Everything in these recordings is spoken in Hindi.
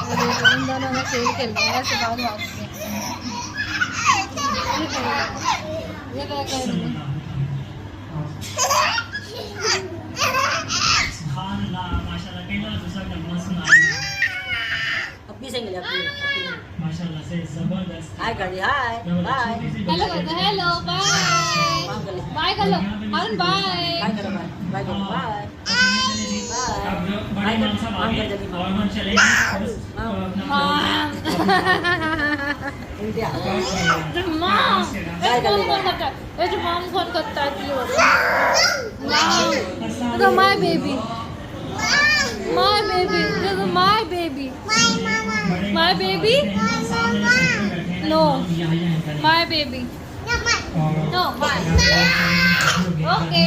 इन दोनों में खेल खेल रहे हैं ऐसे भाग भाग के। ये क्या कर रही है? अपनी से मिले अपनी माशाल्लाह से जबरदस्त। हाय कर दिया हाय बाय हेलो कर दो, हेलो बाय बाय कर लो अरुण बाय। बाय करो बाय करो बाय अब बड़े माम साहब आगे और हम चलेंगे इंडिया माम ये कौन करता है? ये जो माम कौन करता है? माम तो my baby, my baby, this is my baby, my baby, no my baby, no my. Okay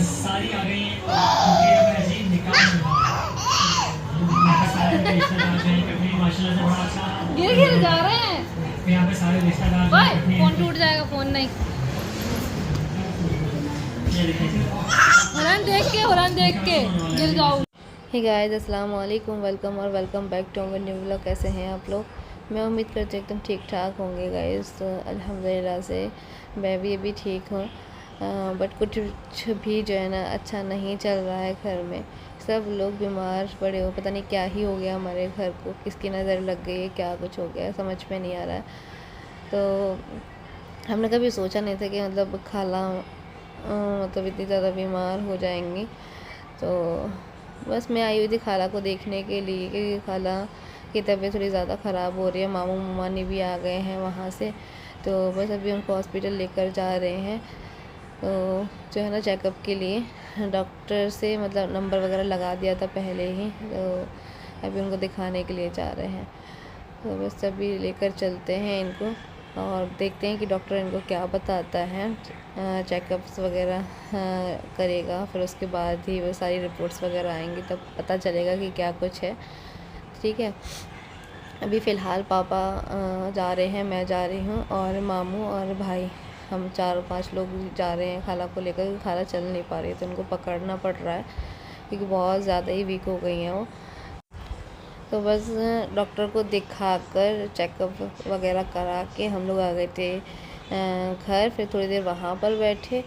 sari आ गई हैं क्योंकि अब ऐसे ही निकाल माशाल्लाह से बड़ा अच्छा गिर गिर जा रहे हैं। यहाँ पे सारे रिश्तेदार ओए फोन टूट जाएगा, फोन नहीं। हुरन देख के गिर जाओ। हे गाइस अस्सलाम वालेकुम, वेलकम और welcome back to our new vlog. कैसे हैं आप लोग? मैं उम्मीद करती हूँ एकदम ठीक ठाक होंगे गाइस। तो अल्हम्दुलिल्लाह से मैं भी अभी ठीक हूँ, बट कुछ भी जो है ना अच्छा नहीं चल रहा है घर में। सब लोग बीमार पड़े हो, पता नहीं क्या ही हो गया हमारे घर को, किसकी नज़र लग गई है, क्या कुछ हो गया समझ में नहीं आ रहा है। तो हमने कभी सोचा नहीं था कि मतलब खाला मतलब इतनी ज़्यादा बीमार हो जाएंगी। तो बस मैं आई हुई थी खाला को देखने के लिए, क्योंकि खाला की तबीयत थोड़ी ज़्यादा ख़राब हो रही है। मामू मामानी भी आ गए हैं वहाँ से, तो बस अभी उनको हॉस्पिटल लेकर जा रहे हैं। तो जो है ना चेकअप के लिए डॉक्टर से मतलब नंबर वगैरह लगा दिया था पहले ही, तो अभी उनको दिखाने के लिए जा रहे हैं। तो बस अभी लेकर चलते हैं इनको और देखते हैं कि डॉक्टर इनको क्या बताता है। चेकअप्स वगैरह करेगा, फिर उसके बाद ही वो सारी रिपोर्ट्स वगैरह आएंगी, तब पता चलेगा कि क्या कुछ है। ठीक है, अभी फ़िलहाल पापा जा रहे हैं, मैं जा रही हूँ और मामू और भाई, हम 4-5 लोग जा रहे हैं खाला को लेकर, क्योंकि खाला चल नहीं पा रही है तो उनको पकड़ना पड़ रहा है, क्योंकि बहुत ज़्यादा ही वीक हो गई हैं वो। तो बस डॉक्टर को दिखाकर चेकअप वगैरह करा के हम लोग आ गए थे घर। फिर थोड़ी देर वहाँ पर बैठे,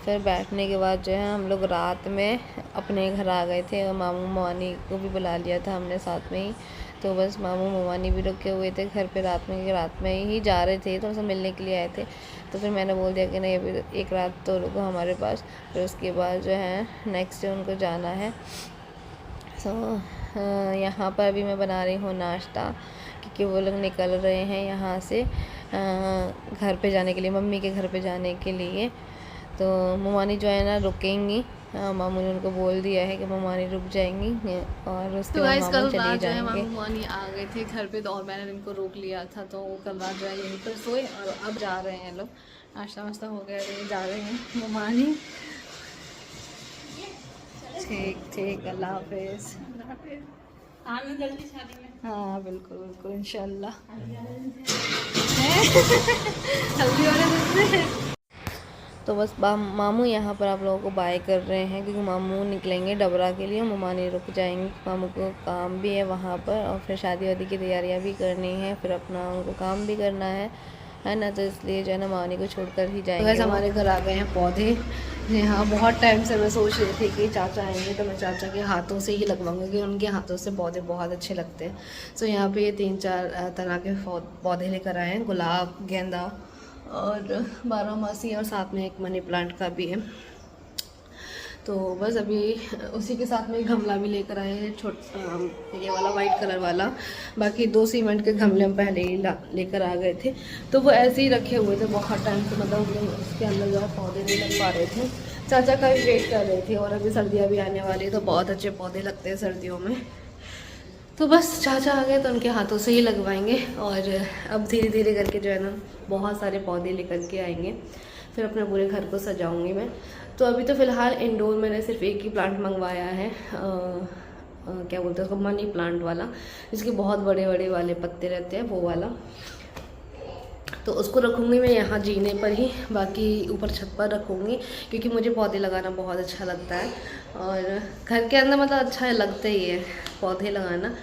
फिर बैठने के बाद जो है हम लोग रात में अपने घर आ गए थे। और मामू ममानी को भी बुला लिया था हमने साथ में ही। तो बस मामू ममानी भी रुके हुए थे घर पे रात में ही जा रहे थे, तो सब मिलने के लिए आए थे। तो फिर मैंने बोल दिया कि नहीं अभी एक रात तो रुको हमारे पास, फिर उसके बाद जो है नेक्स्ट डे उनको जाना है। तो यहाँ पर अभी मैं बना रही हूँ नाश्ता, क्योंकि वो लोग निकल रहे हैं यहाँ से घर पे जाने के लिए, मम्मी के घर पे जाने के लिए। तो ममानी जो है ना रुकेंगी, मामू ने उनको बोल दिया है कि ममानी रुक जाएंगी और उसके बाद मामू चले जाएंगे। ममानी आ गए थे घर पे, तो और मैंने इनको रोक लिया था, तो वो कल रात जो है यहीं पर सोए और अब जा रहे हैं लोग। नाश्ता वाश्ता हो गया, जा रहे हैं ममानी। ठीक, अल्लाह हाफिज़। आना जल्दी शादी में। हाँ बिल्कुल बिल्कुल इंशाल्लाह। हल्दी हो रहे हैं। तो बस मामू यहाँ पर आप लोगों को बाय कर रहे हैं, क्योंकि मामू निकलेंगे डबरा के लिए, ममानी रुक जाएंगे, मामू को काम भी है वहाँ पर और फिर शादी वादी की तैयारियाँ भी करनी है, फिर अपना उनको काम भी करना है ना। तो इसलिए जो है ना मानी को छोड़कर ही जाएंगे। वैसे हमारे घर आ गए हैं पौधे। यहाँ बहुत टाइम से मैं सोच रही थी कि चाचा आएंगे तो मैं चाचा के हाथों से ही लगवाऊंगी, क्योंकि उनके हाथों से पौधे बहुत अच्छे लगते हैं। सो यहाँ पे ये 3-4 तरह के पौधे लेकर आए हैं, गुलाब, गेंदा और बारहमासी, और साथ में एक मनी प्लांट का भी है। तो बस अभी उसी के साथ में गमला भी लेकर आए हैं, ये वाला वाइट कलर वाला। बाकी 2 सीमेंट के गमले हम पहले ही लेकर आ गए थे, तो वो ऐसे ही रखे हुए थे बहुत टाइम से, मतलब उसके अंदर जो पौधे नहीं लग पा रहे थे। चाचा का भी वेट कर रहे थे, और अभी सर्दियाँ भी आने वाली है तो बहुत अच्छे पौधे लगते हैं सर्दियों में। तो बस चाचा आ गए तो उनके हाथों से ही लगवाएंगे, और अब धीरे धीरे करके जो है ना बहुत सारे पौधे लेकर के आएंगे, फिर अपने पूरे घर को सजाऊंगी मैं। तो अभी तो फ़िलहाल इंडोर मैंने सिर्फ एक ही प्लांट मंगवाया है, क्या बोलते हैं उसको, मनी प्लांट वाला, जिसके बहुत बड़े बड़े वाले पत्ते रहते हैं, वो वाला। तो उसको रखूँगी मैं यहाँ जीने पर ही, बाकी ऊपर छत पर रखूँगी, क्योंकि मुझे पौधे लगाना बहुत अच्छा लगता है। और घर के अंदर मतलब अच्छा लगता ही है पौधे लगाना,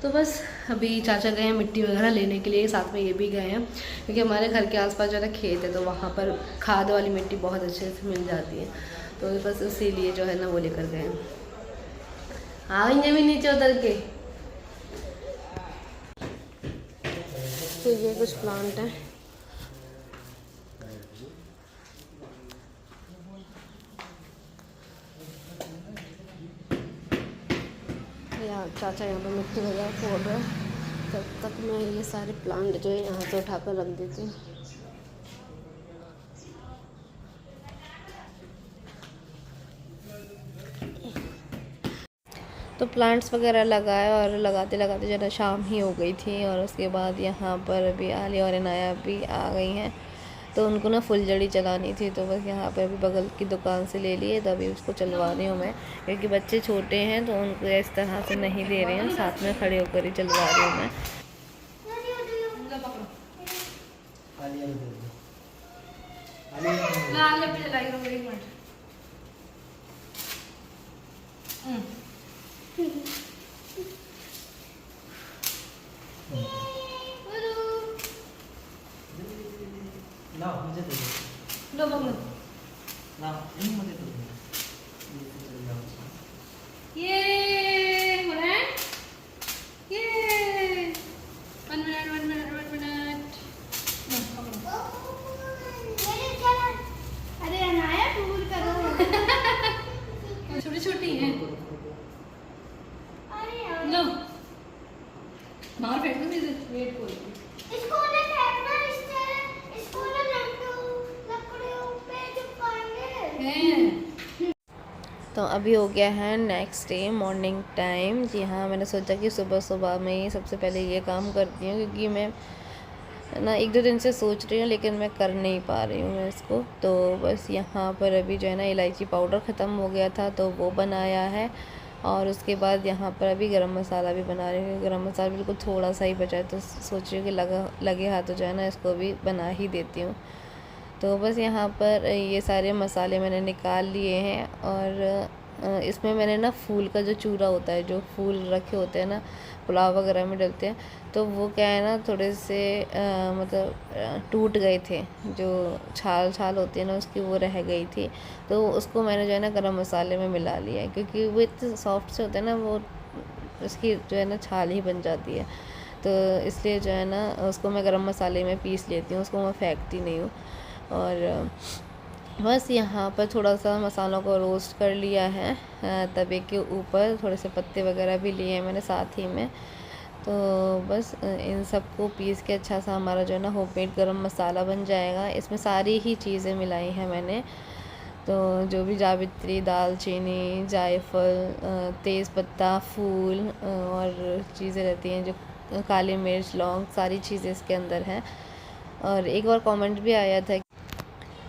तो बस अभी चाचा गए हैं मिट्टी वगैरह लेने के लिए, साथ में ये भी गए हैं क्योंकि हमारे घर के आसपास जो है ना खेत है, तो वहाँ पर खाद वाली मिट्टी बहुत अच्छे से मिल जाती है, तो बस इसीलिए जो है ना वो लेकर गए हैं। हाँ ये भी नीचे उतर के। तो ये कुछ प्लांट है, चाचा यहाँ पर मिट्टी वगैरह फोड़ रहे हैं, तब तक मैं ये सारे प्लांट जो है यहाँ से उठाकर रख देती हूँ। तो प्लांट्स वगैरह लगाए और लगाते लगाते ज़रा शाम ही हो गई थी, और उसके बाद यहाँ पर अभी आलिया और इनाया भी आ गई हैं, तो उनको ना फुलझड़ी चलानी थी, तो बस यहाँ पर अभी बगल की दुकान से ले लिए, तो अभी उसको चलवा रही हूँ मैं, क्योंकि बच्चे छोटे हैं तो उनको इस तरह से नहीं दे रहे हैं, साथ में खड़े होकर ही चलवा रही हूँ मैं। छोटी छोटी हैं, लो बाहर फेंक दो, वेट करो। इसको ना फेंकना, इसको ना लकड़ियों पे चिपकाएंगे। तो अभी हो गया है नेक्स्ट डे मॉर्निंग टाइम। जी हाँ, मैंने सोचा कि सुबह सुबह में ही सबसे पहले ये काम करती हूँ, क्योंकि मैं ना 1-2 दिन से सोच रही हूँ लेकिन मैं कर नहीं पा रही हूँ मैं इसको। तो बस यहाँ पर अभी जो है ना इलायची पाउडर ख़त्म हो गया था, तो वो बनाया है, और उसके बाद यहाँ पर अभी गरम मसाला भी बना रही हूँ। गरम मसाला बिल्कुल थोड़ा सा ही बचा है, तो सोच रही हूँ कि लगे हाथ जो है ना इसको भी बना ही देती हूँ। तो बस यहाँ पर ये सारे मसाले मैंने निकाल लिए हैं, और इसमें मैंने ना फूल का जो चूरा होता है, जो फूल रखे होते हैं ना पुलाव वगैरह में डलते हैं, तो वो क्या है ना थोड़े से मतलब टूट गए थे, जो छाल छाल होती है ना उसकी, वो रह गई थी, तो उसको मैंने जो है ना गरम मसाले में मिला लिया है, क्योंकि वो इतने सॉफ्ट से होते हैं ना, वो उसकी जो है ना छाल ही बन जाती है, तो इसलिए जो है ना उसको मैं गरम मसाले में पीस लेती हूँ, उसको मैं फेंकती नहीं हूँ। और बस यहाँ पर थोड़ा सा मसालों को रोस्ट कर लिया है तवे के ऊपर, थोड़े से पत्ते वगैरह भी लिए हैं मैंने साथ ही में। तो बस इन सबको पीस के अच्छा सा हमारा जो है ना होममेड गरम मसाला बन जाएगा। इसमें सारी ही चीज़ें मिलाई हैं मैंने, तो जो भी जावित्री, दालचीनी, जायफल, तेज़पत्ता, फूल और चीज़ें रहती हैं, जो काली मिर्च, लौंग, सारी चीज़ें इसके अंदर हैं। और एक बार कमेंट भी आया था,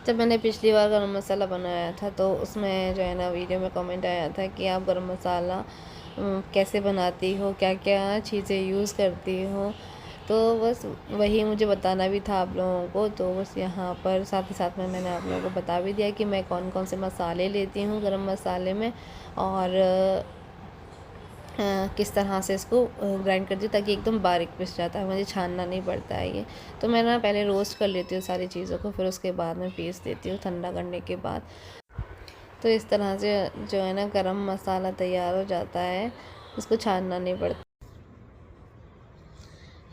जब मैंने पिछली बार गरम मसाला बनाया था तो उसमें जो है ना वीडियो में कमेंट आया था कि आप गरम मसाला कैसे बनाती हो, क्या क्या चीज़ें यूज़ करती हो, तो बस वही मुझे बताना भी था आप लोगों को। तो बस यहाँ पर साथ ही साथ में मैंने आप लोगों को बता भी दिया कि मैं कौन कौन से मसाले लेती हूँ गरम मसाले में, और किस तरह से इसको ग्राइंड करती हूँ ताकि एकदम बारीक पिस जाता है, मुझे छानना नहीं पड़ता है ये। तो मैं ना पहले रोस्ट कर लेती हूँ सारी चीज़ों को, फिर उसके बाद में पीस देती हूँ ठंडा करने के बाद। तो इस तरह से जो है ना गरम मसाला तैयार हो जाता है, इसको छानना नहीं पड़ता।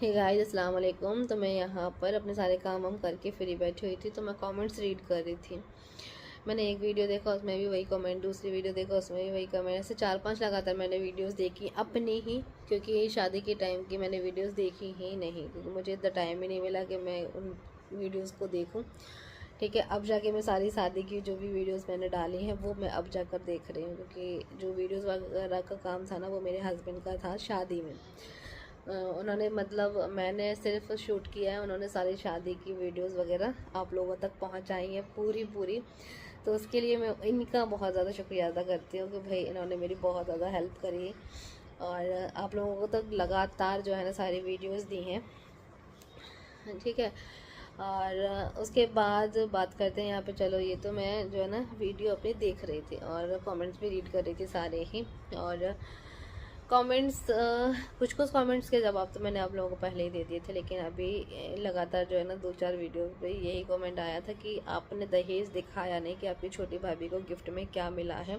हे गाइस, अस्सलाम वालेकुम। तो मैं यहाँ पर अपने सारे काम वाम करके फ्री बैठी हुई थी, तो मैं कमेंट्स रीड कर रही थी। मैंने एक वीडियो देखा उसमें भी वही कमेंट, दूसरी वीडियो देखा उसमें भी वही कमेंट, ऐसे 4-5 लगातार मैंने वीडियोस देखी अपनी ही, क्योंकि शादी के टाइम की मैंने वीडियोस देखी ही नहीं, क्योंकि मुझे इतना टाइम ही नहीं मिला कि मैं उन वीडियोस को देखूं। ठीक है, अब जाके मैं सारी शादी की जो भी वीडियोस मैंने डाली हैं वो मैं अब जाकर देख रही हूँ, क्योंकि जो वीडियोस वगैरह का काम था ना वो मेरे हस्बैंड का था शादी में। उन्होंने मतलब मैंने सिर्फ शूट किया है, उन्होंने सारी शादी की वीडियोस वगैरह आप लोगों तक पहुंचाई हैं पूरी। तो उसके लिए मैं इनका बहुत ज़्यादा शुक्रिया अदा करती हूँ कि भाई इन्होंने मेरी बहुत ज़्यादा हेल्प करी, और आप लोगों को तक लगातार जो है ना सारी वीडियोस दी हैं। ठीक है, और उसके बाद बात करते हैं यहाँ पे। चलो, ये तो मैं जो है ना वीडियो अपनी देख रही थी और कमेंट्स भी रीड कर रही थी सारे ही, और कमेंट्स कुछ कमेंट्स के जवाब तो मैंने आप लोगों को पहले ही दे दिए थे, लेकिन अभी लगातार जो है ना 2-4 वीडियो पे यही कमेंट आया था कि आपने दहेज दिखाया नहीं कि आपकी छोटी भाभी को गिफ्ट में क्या मिला है।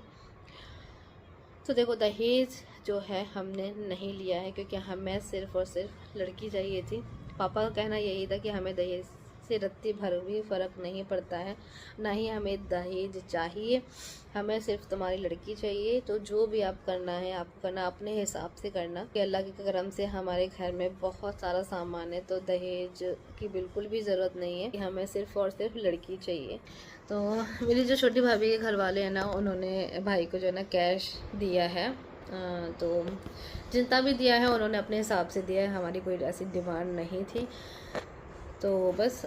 तो देखो, दहेज जो है हमने नहीं लिया है, क्योंकि हमें सिर्फ़ और सिर्फ लड़की चाहिए थी। पापा का कहना यही था कि हमें दहेज से रत्ती भर भी फ़र्क नहीं पड़ता है, ना ही हमें दहेज चाहिए, हमें सिर्फ तुम्हारी लड़की चाहिए। तो जो भी आप करना है आपको करना, अपने हिसाब से करना। कि अल्लाह के करम से हमारे घर में बहुत सारा सामान है, तो दहेज की बिल्कुल भी ज़रूरत नहीं है, कि हमें सिर्फ़ और सिर्फ लड़की चाहिए। तो मेरी जो छोटी भाभी के घर वाले हैं ना, उन्होंने भाई को जो है ना कैश दिया है। तो जितना भी दिया है उन्होंने अपने हिसाब से दिया है, हमारी कोई ऐसी डिमांड नहीं थी। तो बस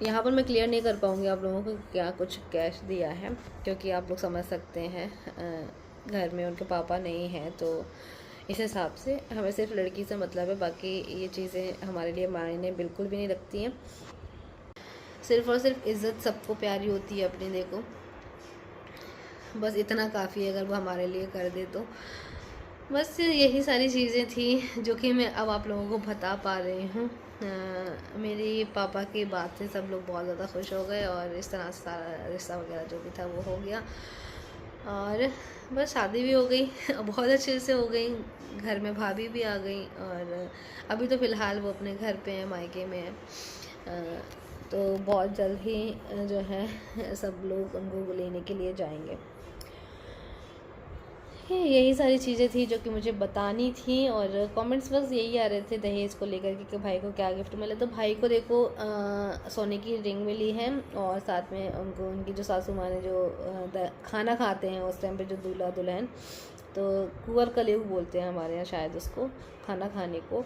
यहाँ पर मैं क्लियर नहीं कर पाऊँगी आप लोगों को क्या कुछ कैश दिया है, क्योंकि आप लोग समझ सकते हैं घर में उनके पापा नहीं हैं, तो इस हिसाब से हमें सिर्फ लड़की से मतलब है। बाकी ये चीज़ें हमारे लिए मायने बिल्कुल भी नहीं रखती हैं। सिर्फ़ और सिर्फ इज़्ज़त सबको प्यारी होती है अपनी, देखो बस इतना काफ़ी है अगर वो हमारे लिए कर दे तो। बस यही सारी चीज़ें थी जो कि मैं अब आप लोगों को बता पा रही हूँ। मेरी पापा की बात से सब लोग बहुत ज़्यादा खुश हो गए, और इस तरह से सारा रिश्ता वगैरह जो भी था वो हो गया, और बस शादी भी हो गई बहुत अच्छे से हो गई। घर में भाभी भी आ गई, और अभी तो फ़िलहाल वो अपने घर पे हैं, मायके में हैं। तो बहुत जल्द ही जो है सब लोग उनको लेने के लिए जाएंगे। यही सारी चीज़ें थी जो कि मुझे बतानी थी, और कमेंट्स बस यही आ रहे थे दहेज को लेकर कि भाई को क्या गिफ्ट मिला। तो भाई को देखो सोने की रिंग मिली है, और साथ में उनको उनकी जो सासू माँ ने जो खाना खाते हैं उस टाइम पे जो दूल्हा दुल्हन, तो कुंवर कलेऊ बोलते हैं हमारे यहाँ शायद उसको, खाना खाने को।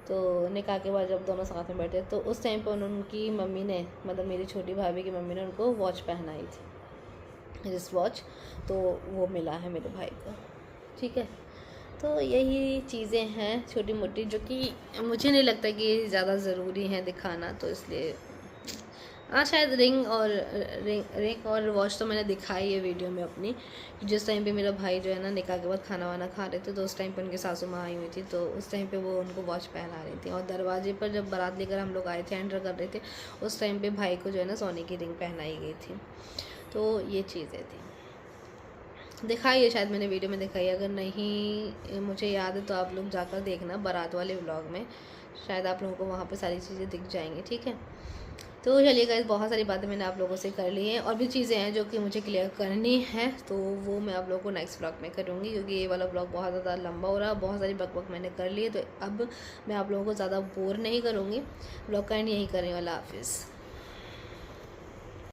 तो निकाह के बाद जब दोनों साथ में बैठे तो उस टाइम पर उनकी मम्मी ने, मतलब मेरी छोटी भाभी की मम्मी ने उनको वॉच पहनाई थी, रिस्ट वॉच, तो वो मिला है मेरे भाई को। ठीक है, तो यही चीज़ें हैं छोटी मोटी जो कि मुझे नहीं लगता कि ज़्यादा ज़रूरी है दिखाना, तो इसलिए हाँ शायद रिंग और वॉच तो मैंने दिखाई है वीडियो में अपनी। जिस टाइम पे मेरा भाई जो है ना निकाह के बाद खाना वाना खा रहे थे, तो उस टाइम पे उनकी सासू माँ आई हुई थी, तो उस टाइम पे वो उनको वॉच पहना रही थी। और दरवाजे पर जब बारात लेकर हम लोग आए थे, एंटर कर रहे थे, उस टाइम पे भाई को जो है ना सोने की रिंग पहनाई गई थी। तो ये चीज़ें थी, दिखाई है शायद मैंने वीडियो में दिखाई, अगर नहीं मुझे याद है तो आप लोग जाकर देखना बारात वाले व्लॉग में, शायद आप लोगों को वहाँ पे सारी चीज़ें दिख जाएंगी। ठीक है, तो चलिए गाइस, बहुत सारी बातें मैंने आप लोगों से कर ली हैं, और भी चीज़ें हैं जो कि मुझे क्लियर करनी है, तो वो मैं आप लोगों को नेक्स्ट व्लॉग में करूँगी, क्योंकि ये वाला व्लॉग बहुत ज़्यादा लंबा हो रहा है, बहुत सारी बकबक मैंने कर ली है। तो अब मैं आप लोगों को ज़्यादा बोर नहीं करूँगी, व्लॉग का एंड यही करने वाला। हाफिज़।